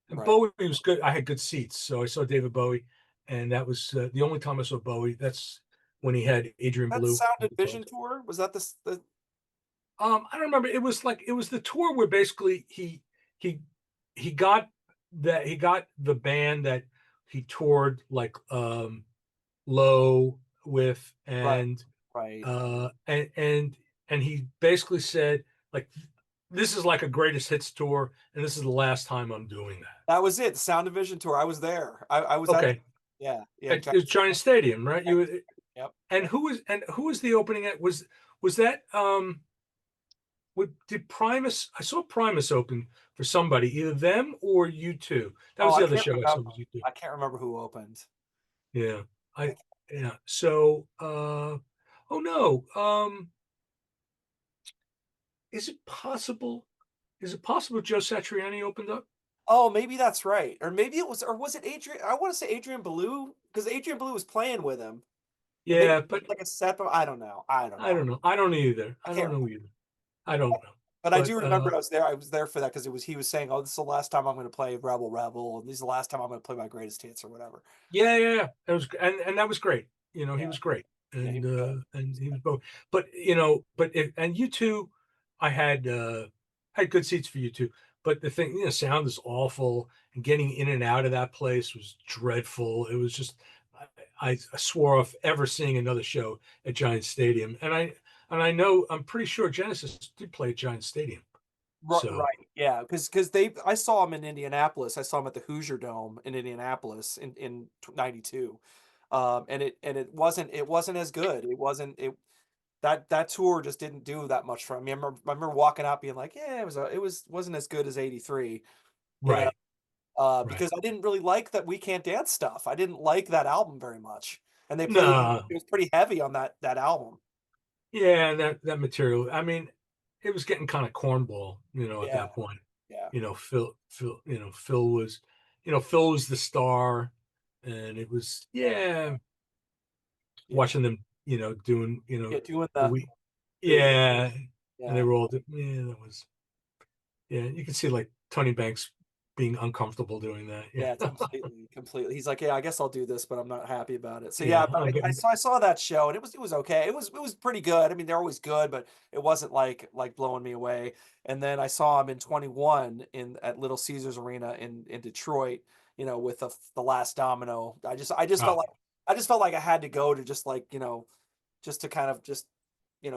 And Right. Bowie was good. I had good seats, so I saw David Bowie, and that was the only time I saw Bowie. That's when he had Adrian That Belew. Sound and Vision tour? Was that the I don't remember. It was the tour where basically he he got he got the band that he toured like Low with, right, right. uh and and and he basically said like, this is like a greatest hits tour, and this is the last time I'm doing that. That was it, the Sound and Vision tour. I was there. I was at Okay. yeah, yeah, At Giant Stadium, right? yep. And who was the opening at? Was that did Primus? I saw Primus open for somebody, either them or U2. That Oh, was I the other can't show I saw remember. was U2. I can't remember who opened. Yeah. I I yeah. So oh no. Is it possible? Is it possible Joe Satriani opened up? Oh, maybe that's right. Or maybe it was or was it Adrian I wanna say Adrian Belew because Adrian Belew was playing with him, and maybe Yeah, but like a set, but I don't know. I don't I know. don't know. I don't either. I I can't don't know remember. either. I don't know. But I But do remember I was there for that because it was he was saying, "Oh, this is the last time I'm gonna play Rebel Rebel, and this is the last time I'm gonna play my greatest hits," or whatever. yeah, yeah, yeah. That was and that was great. Yeah, He was great, yeah, he was good. and he was both. But and U2, I had good seats for U2. But the thing, sound is awful, and getting in and out of that place was dreadful. It was just, I swore off ever seeing another show at Giant Stadium, and I know I'm pretty sure Genesis did play at Giant Stadium. So Right, yeah, because they I saw him in Indianapolis. I saw him at the Hoosier Dome in Indianapolis in '92, and it wasn't as good. It wasn't it that tour just didn't do that much for me. I remember walking out being like, yeah, it wasn't as good as '83, you know, right, right. because I didn't really like that We Can't Dance stuff. I didn't like that album very much, and they played No, it was pretty heavy on that album. yeah, that material. I mean, it was getting kind of cornball, at Yeah, that point. yeah, Phil was the star, and it was, yeah, yeah, watching them, doing, yeah, doing the week, the yeah, and they yeah. were all, yeah, that was, yeah, you can see like Tony Banks being uncomfortable doing that. Yeah, Yeah, completely, completely. He's like, "Yeah, I guess I'll do this, but I'm not happy about it." So yeah, yeah, but I saw that show and it was okay. It was pretty good. I mean, they're always good, but it wasn't like blowing me away. And then I saw him in 21 in at Little Caesars Arena in Detroit, with the Last Domino. oh, I just felt like I had to go to just like, just to kind of just,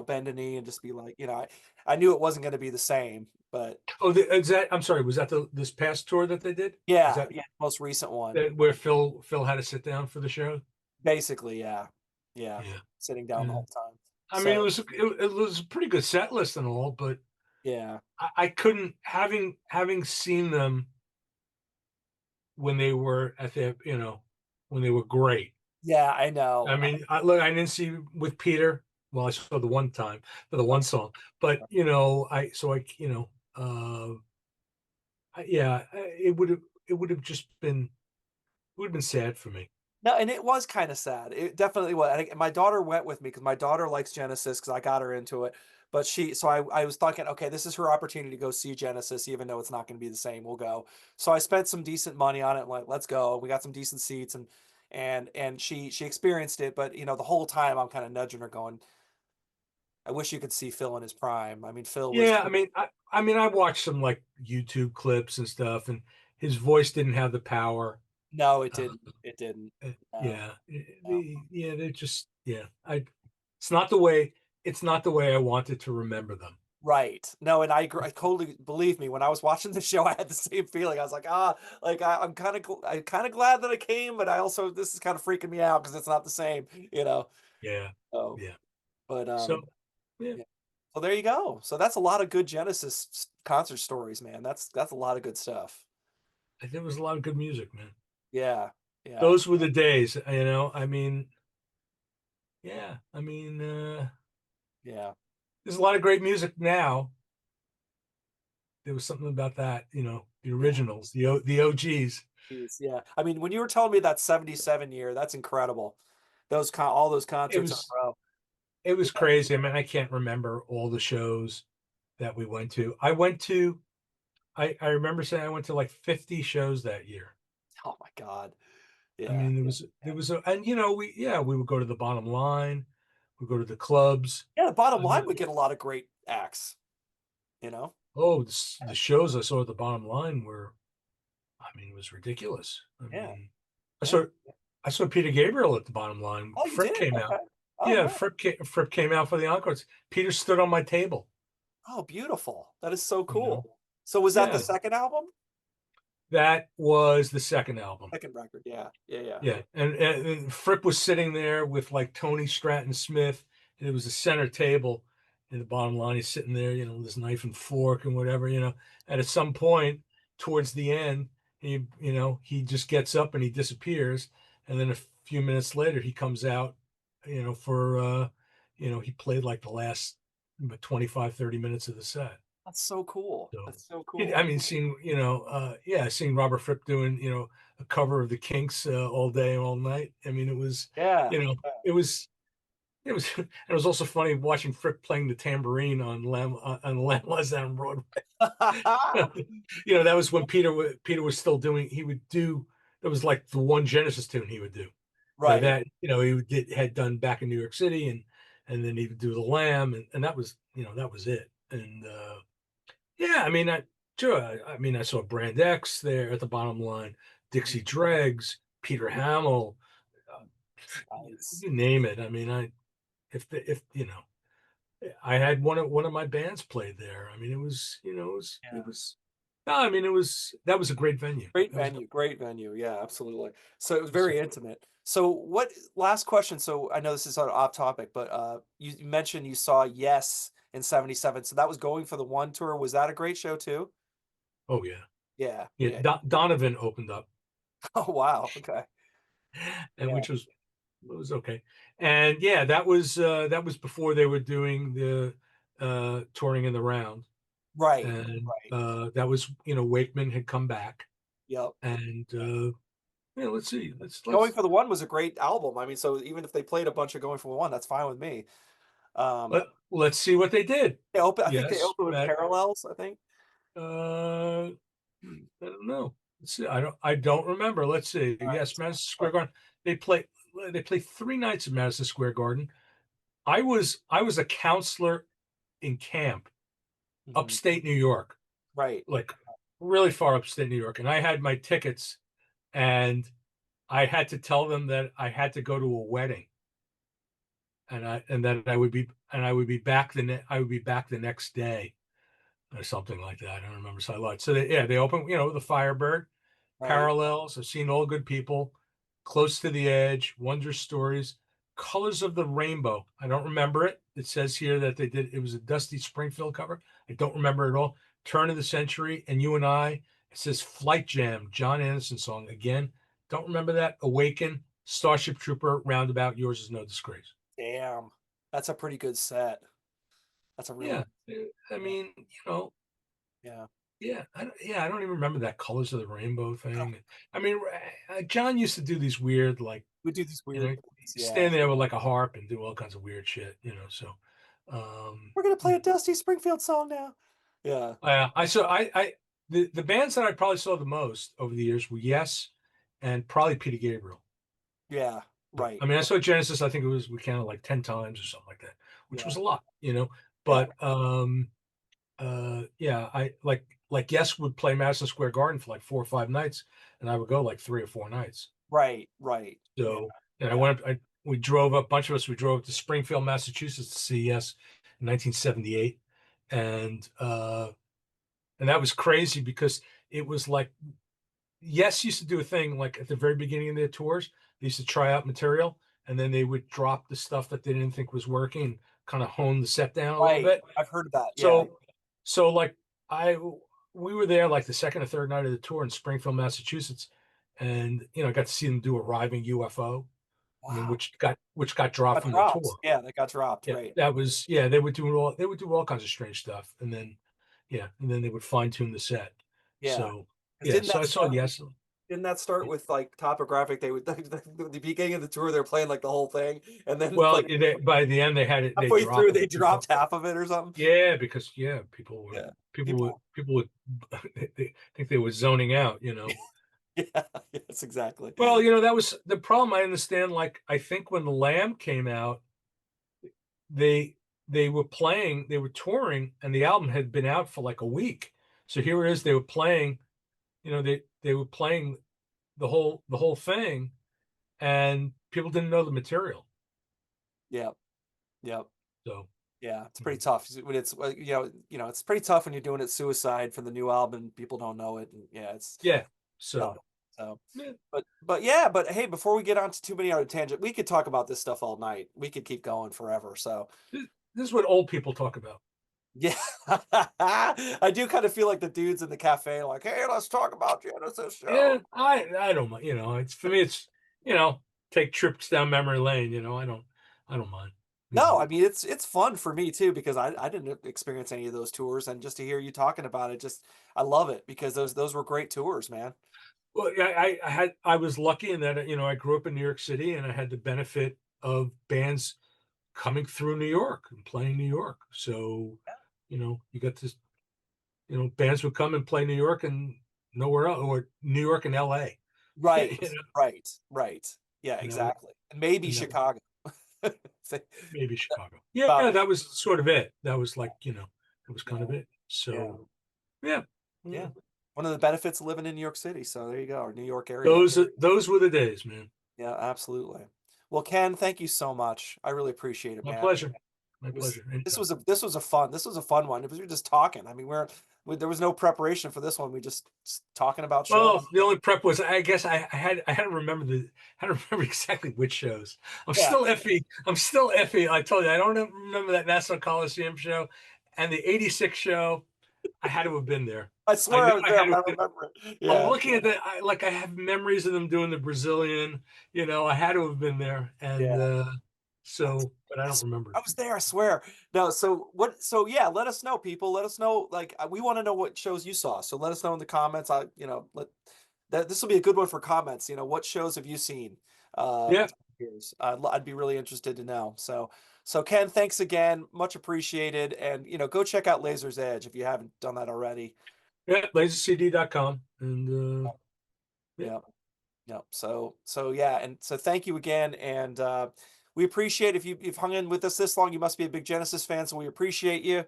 bend a knee and just be like, I knew it wasn't going to be the same, but oh, is that? I'm sorry, was that this past tour that they did? Is yeah, that yeah, most recent one. that where Phil had to sit down for the show? Basically, yeah. Yeah. Yeah. Sitting down the Yeah. whole time. I mean, So, it was a pretty good set list and all, but yeah. I couldn't, having seen them when they were at their, when they were great. Yeah, I know. I mean, look, I didn't see with Peter. Well, I saw the one time for the one song, but I so I yeah, it would have just been, it would have been sad for me. No, and it was kinda sad. It definitely was, and my daughter went with me because my daughter likes Genesis because I got her into it, but I was thinking, "Okay, this is her opportunity to go see Genesis even though it's not gonna be the same, we'll go." So I spent some decent money on it, like, "Let's go." We got some decent seats and she experienced it, but, the whole time I'm kinda nudging her going, "I wish you could see Phil in his prime." I mean, Phil was Yeah, I mean, I watched some like YouTube clips and stuff, and his voice didn't have the power. No, it Uh, didn't. It didn't. No, yeah, no. they're just, yeah. It's not the way, I wanted to remember them. Right. No, and I totally believe me, when I was watching the show, I had the same feeling. I was like, "Ah," like, I'm kinda glad that I came, but I also this is kinda freaking me out because it's not the same, you know? Yeah, So, yeah. but, So yeah, yeah. So there you go. So that's a lot of good Genesis concert stories, man. That's a lot of good stuff. there was a lot of good music, man. Yeah. Yeah. Those were the days, I mean, yeah. Yeah. There's a lot of great music now. There was something about that, the Yeah. originals, the OGs. Jeez, yeah. I mean, when you were telling me that '77 year, that's incredible. All those It concerts in was a row. it was Yeah. crazy. I mean, I can't remember all the shows that we went to. I remember saying I went to like 50 shows that year. Oh my god. I Yeah. mean, Yeah. and we would go to the Bottom Line, we go to the clubs. Yeah, the bottom I line mean, would get a lot of great acts, you know? oh, the shows I saw at the Bottom Line were, I mean, it was ridiculous. I Yeah. mean, I Yeah. saw I saw Peter Gabriel at the Bottom Line. Oh, you Fripp did? came out. Okay. Oh, Yeah, nice. Fripp came out for the encores. Peter stood on my table. Oh, beautiful. That is so You know, cool. So was that the yeah, second album? that was the second album. Second record. Yeah. Yeah. Yeah. Yeah, and Fripp was sitting there with like Tony Stratton Smith, and it was a center table. In the Bottom Line, he's sitting there, with his knife and fork and whatever. And at some point towards the end, he just gets up and he disappears, and then a few minutes later he comes out, for he played like the last 25, 30 minutes of the set. That's so cool. So, That's so I cool. mean, seeing Robert Fripp doing, a cover of the Kinks all day, all night. I mean, it was, Yeah. you know, it was, and it was also funny watching Fripp playing the tambourine on Lamb Lies Down Broadway. That was when Peter was still doing. He would do. That was like the one Genesis tune he would do. Right. That had done back in New York City, and then he would do the Lamb, and that was that was it. And yeah, I mean, I mean, I saw Brand X there at the Bottom Line, Dixie Dregs, Peter Hamill, uh, Nice. you name it. I mean, if I had one of my bands played there. I mean, it was, it Yeah. was. No, I mean, that was a great venue. Great That was, venue. Great venue. Yeah, absolutely. So it was was very intimate. So what last question. So I know this is sort of off topic, but you mentioned you saw Yes in 77. So that was going for the one tour. Was that a great show too? oh yeah, Yeah. yeah. Yeah. Donovan opened up, Oh wow. Okay. and Yeah. which was it was okay. And yeah, that was before they were doing the touring in the round. Right. And Right. that was Wakeman had come back, Yep. and yeah, let's see, Going let's for the One was a great album. I mean, so even if they played a bunch of Going for the One, that's fine with me. Um, let's see what they did. they open. I think they Yes, opened with Matt. Parallels. I think. Uh, I don't know. Let's see. I don't remember. Let's see. All right. Yes, Madison Square Garden. They play. They play 3 nights at Madison Square Garden. I was a counselor in camp, Mhm. upstate New York, Right. like really far upstate New York, and I had my tickets, and I had to tell them that I had to go to a wedding, and that I would be back the next day or something like that. I don't remember. So I lied. So they open, the Firebird, Right. Parallels. I've seen All Good People, Close to the Edge, Wonder Stories, Colors of the Rainbow. I don't remember it. It says here that they did. It was a Dusty Springfield cover. I don't remember it all. Turn of the Century and You and I. It says Flight Jam, John Anderson song again. Don't remember that. Awaken, Starship Trooper, Roundabout. Yours is no disgrace. Damn. That's a pretty good set. That's a really Yeah, I yeah. mean, Yeah. I don't even remember that Colors of the Rainbow thing. I mean, John used to do these weird, like, We do these you weird know, things. Yeah. stand there with like a harp and do all kinds of weird shit. So, um, We're gonna play a Dusty Springfield song now. Yeah. I saw the bands that I probably saw the most over the years were Yes, and probably Peter Gabriel. Yeah. Right. I mean, I saw Genesis. I think we counted like 10 times or something like that, which was Yeah. a lot. Yeah. But yeah, I like Yes would play Madison Square Garden for like 4 or 5 nights, and I would go like 3 or 4 nights. Right. Right. Yeah. So, and I Yeah. went up. We drove up. A bunch of us. We drove up to Springfield, Massachusetts, to see Yes in 1978, and that was crazy because it was like Yes used to do a thing like at the very beginning of their tours. They used to try out material, and then they would drop the stuff that they didn't think was working, kind of hone the set down a little Right. bit. I've heard of that. Yeah. So like I we were there like the second or third night of the tour in Springfield, Massachusetts, and I got to see them do Arriving UFO. I mean, Wow. which got dropped Got from their dropped. tour. Yeah, that got dropped. Yeah, Right. they would do all kinds of strange stuff, and then they would fine tune the set. Yeah. So Because yeah, so I saw Yes. didn't that start with like Topographic? They would the beginning of the tour, they're playing like the whole thing, and then Well, like by the end they had it. They halfway dropped through it they because dropped half of it or something. yeah, because Yeah. people People would they think they were zoning out. Yeah, yes, exactly. Well, that was the problem. I understand. Like, I think when the Lamb came out, they they were playing, they were touring, and the album had been out for like a week. So here it is, they were playing, they were playing the whole thing, and people didn't know the material. Yep, yep. So, Yeah, it's you pretty know, tough when it's it's pretty tough when you're doing it suicide for the new album. People don't know it, and yeah, it's yeah. tough. So, So, yeah, but yeah, but hey, before we get on to too many other tangent, we could talk about this stuff all night. We could keep going forever. So this is what old people talk about. yeah, I do kind of feel like the dudes in the cafe, like, hey, let's talk about Genesis show. Yeah, I don't mind. It's for me. It's take trips down memory lane. I don't mind. You No, know. I mean it's fun for me too because I didn't experience any of those tours, and just to hear you talking about it, just I love it because those were great tours, man. Well, yeah, I was lucky in that I grew up in New York City, and I had the benefit of bands coming through New York and playing New York. So, you got this. Bands would come and play New York and nowhere else, or New York and L.A. you Right, know, right, right. Yeah, and that was exactly. And maybe and that Chicago. Say maybe Chicago. Yeah, about that was sort of it. That was like, it was kind yeah, of it. yeah, So, yeah, yeah. yeah. One of the benefits of living in New York City. So there you go, or New York area. Those were the days, man. Yeah, absolutely. Well, Ken, thank you so much. I really appreciate it, My man. pleasure. My It was pleasure. Anytime. this was a fun one. It was we were just talking. I mean, there was no preparation for this one. We just talking about shows. Well, the only prep was, I guess, I had to remember I had to remember exactly which shows. I'm Yeah, still iffy. I'm still iffy. I told you I don't remember that Nassau Coliseum show and the '86 show. I had to have been there. I I swear know I was I there, had to but I have been. remember it. I'm Yeah, looking at like I have memories of them doing the Brazilian. I had to have been there, and yeah. but I don't remember. I was there, I swear. No, so what so yeah, let us know, people. Let us know, like we want to know what shows you saw. So let us know in the comments. Let that this will be a good one for comments. What shows have you seen? Yeah, Years. I'd be really interested to know. So Ken, thanks again. Much appreciated. And go check out Laser's Edge if you haven't done that already. yeah, lasercd.com, and yeah, Yeah. Yeah. So yeah, and so thank you again, and we appreciate if you've hung in with us this long. You must be a big Genesis fan, so we appreciate you.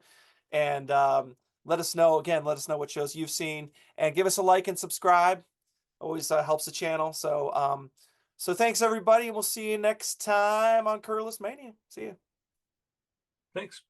And let us know again. Let us know what shows you've seen, and give us a like and subscribe. Always helps the channel. So thanks everybody, and we'll see you next time on Curless Mania. See you. thanks.